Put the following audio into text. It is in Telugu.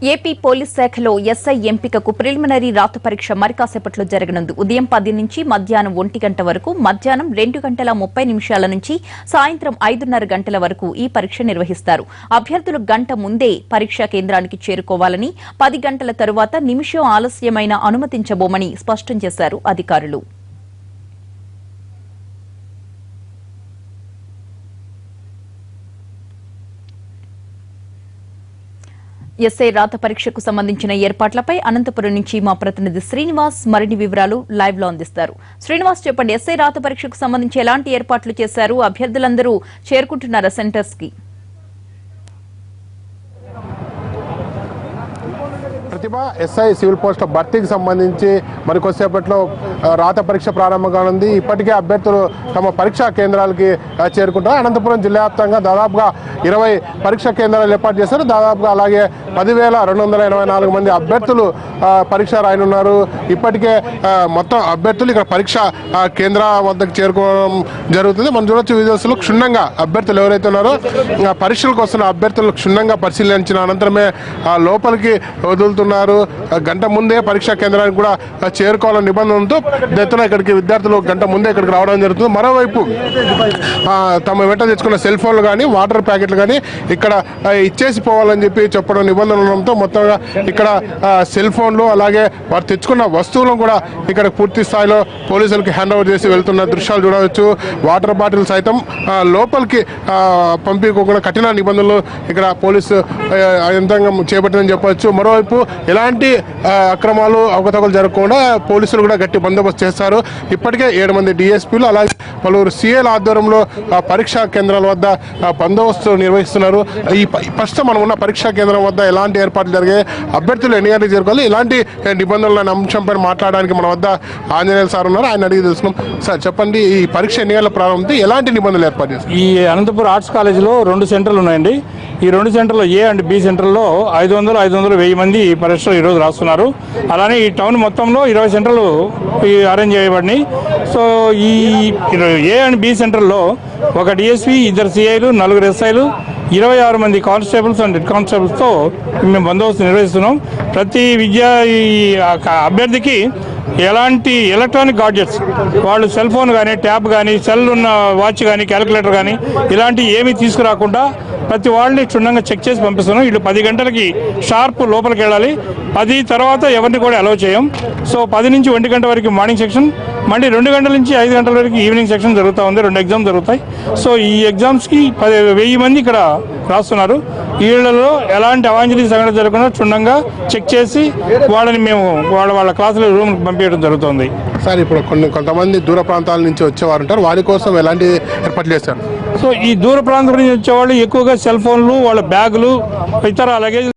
ఏపీ పోలీస్ శాఖలో ఎస్ఐ ఎంపికకు ప్రిలిమినరీ రాత పరీక్ష మరి కాసేపట్లో జరగనుంది. ఉదయం 10 నుంచి మధ్యాహ్నం 1 గంట వరకు, మధ్యాహ్నం 2 గంటల 30 నిమిషాల నుంచి సాయంత్రం 5:30 గంటల వరకు ఈ పరీక్ష నిర్వహిస్తారు. అభ్యర్థులు గంట ముందే పరీక్షా కేంద్రానికి చేరుకోవాలని, 10 గంటల తరువాత నిమిషం ఆలస్యమైన అనుమతించబోమని స్పష్టం చేశారు అధికారులు. ఎస్ఐ రాత పరీక్షకు సంబంధించిన ఏర్పాట్లపై అనంతపురం నుంచి మా ప్రతినిధి శ్రీనివాస్ మరిన్ని వివరాలు లైవ్ లో అందిస్తారు. శ్రీనివాస్, చెప్పండి, ఎస్ఐ రాత పరీక్షకు సంబంధించి ఎలాంటి ఏర్పాట్లు చేశారు? అభ్యర్థులందరూ చేరుకుంటున్నారా సెంటర్స్ కి? ప్రతిభ ఎస్ఐ సివిల్ పోస్టుల భర్తీకి సంబంధించి మరికొద్దిసేపట్లో రాత పరీక్ష ప్రారంభం కానుంది. ఇప్పటికే అభ్యర్థులు తమ పరీక్షా కేంద్రాలకి చేరుకుంటారు. అనంతపురం జిల్లా వ్యాప్తంగా దాదాపుగా 20 పరీక్షా కేంద్రాలు ఏర్పాటు చేశారు. దాదాపుగా అలాగే 10,284 మంది అభ్యర్థులు పరీక్ష రాయనున్నారు. ఇప్పటికే మొత్తం అభ్యర్థులు ఇక్కడ పరీక్ష కేంద్ర వద్దకు చేరుకోవడం జరుగుతుంది. మనం చూడొచ్చు వీడియోస్లో క్షుణ్ణంగా అభ్యర్థులు ఎవరైతే ఉన్నారో పరీక్షలకు వస్తున్న అభ్యర్థులు క్షుణ్ణంగా పరిశీలించిన అనంతరమే లోపలికి వదులుతున్నారు. గంట ముందే పరీక్షా కేంద్రానికి కూడా చేరుకోవాలని నిబంధనలతో ఎత్తున ఇక్కడికి విద్యార్థులు గంట ముందే ఇక్కడికి రావడం జరుగుతుంది. మరోవైపు తమ వెంట తెచ్చుకున్న సెల్ ఫోన్లు కానీ వాటర్ ప్యాకెట్లు కానీ ఇక్కడ ఇచ్చేసి పోవాలని చెప్పడం నిబంధనలతో మొత్తంగా ఇక్కడ సెల్ ఫోన్లు అలాగే వారు తెచ్చుకున్న వస్తువులను కూడా ఇక్కడ పూర్తి స్థాయిలో పోలీసులకి హ్యాండ్ ఓవర్ చేసి వెళ్తున్న దృశ్యాలు చూడవచ్చు. వాటర్ బాటిల్ సైతం లోపలికి పంపించకుండా కఠిన నిబంధనలు ఇక్కడ పోలీసు యంత్రాంగం చేపట్టిందని చెప్పవచ్చు. మరోవైపు ఎలాంటి అక్రమాలు అవకతవకలు జరగకుండా పోలీసులు కూడా గట్టి బందోబస్తు చేస్తారు. ఇప్పటికే 7 మంది డిఎస్పీలు అలాగే పలువురు సిఐల ఆధ్వర్యంలో పరీక్షా కేంద్రాల వద్ద బందోబస్తు నిర్వహిస్తున్నారు. ఈ ప్రస్తుతం మనం ఉన్న పరీక్షా కేంద్రం వద్ద ఎలాంటి ఏర్పాట్లు జరిగాయి, అభ్యర్థులు ఎన్ని గంటలకు చేరుకోవాలి, ఇలాంటి నిబంధనల అంశంపై మాట్లాడడానికి మన వద్ద ఆంజనేయులు సార్ ఉన్నారు. ఆయన అడిగి తెలుసుకున్నాం. సార్ చెప్పండి, ఈ పరీక్ష ఎన్ని గంటల ప్రారంభం, ఎలాంటి నిబంధనలు ఏర్పాటు చేస్తారు? ఈ అనంతపురం ఆర్ట్స్ కాలేజీలో 2 సెంటర్లు ఉన్నాయండి. ఈ 2 సెంటర్లో ఏ అండ్ బి సెంటర్లో 500-1000 మంది పరీక్షలు ఈరోజు రాస్తున్నారు. అలానే ఈ టౌన్ మొత్తంలో 20 సెంటర్లు అరేంజ్ చేయబడినాయి. సో ఈ ఏ అండ్ బి సెంటర్లో ఒక డిఎస్పీ, 2 సిఐలు, 4 ఎస్ఐలు, 26 మంది కానిస్టేబుల్స్ అండ్ హెడ్ కానిస్టేబుల్స్తో మేము బందోబస్తు నిర్వహిస్తున్నాం. ప్రతి అభ్యర్థికి ఎలాంటి ఎలక్ట్రానిక్ గాడ్జెట్స్, వాళ్ళు సెల్ ఫోన్ కానీ, ట్యాబ్ కానీ, సెల్ ఉన్న వాచ్ కానీ, క్యాలిక్యులేటర్ కానీ ఇలాంటి ఏమీ తీసుకురాకుండా ప్రతి వాళ్ళని క్షుణ్ణంగా చెక్ చేసి పంపిస్తున్నాం. వీళ్ళు 10 గంటలకి షార్ప్ లోపలికి వెళ్ళాలి. 10 తర్వాత ఎవరిని కూడా అలౌ చేయం. సో 10 నుంచి 1 గంట వరకు మార్నింగ్ సెక్షన్, మళ్ళీ 2 గంటల నుంచి 5 గంటల వరకు ఈవినింగ్ సెక్షన్ జరుగుతూ ఉంది. 2 ఎగ్జామ్స్ జరుగుతాయి. సో ఈ ఎగ్జామ్స్కి 1000 మంది ఇక్కడ రాస్తున్నారు. వీళ్ళలో ఎలాంటి అవాంఛనీయ సంఘటన జరగకుండా క్షుణ్ణంగా చెక్ చేసి వాళ్ళని మేము వాళ్ళ క్లాసుల రూమ్కి పంపించడం జరుగుతుంది. సార్, ఇప్పుడు కొంతమంది దూర ప్రాంతాల నుంచి వచ్చేవారు ఉంటారు, వారి కోసం ఎలాంటి ఏర్పాట్లు చేస్తారు? సో ఈ దూర ప్రాంతం నుంచి వచ్చేవాళ్ళు ఎక్కువగా సెల్ ఫోన్లు, వాళ్ళ బ్యాగులు, ఇతర లగేజ్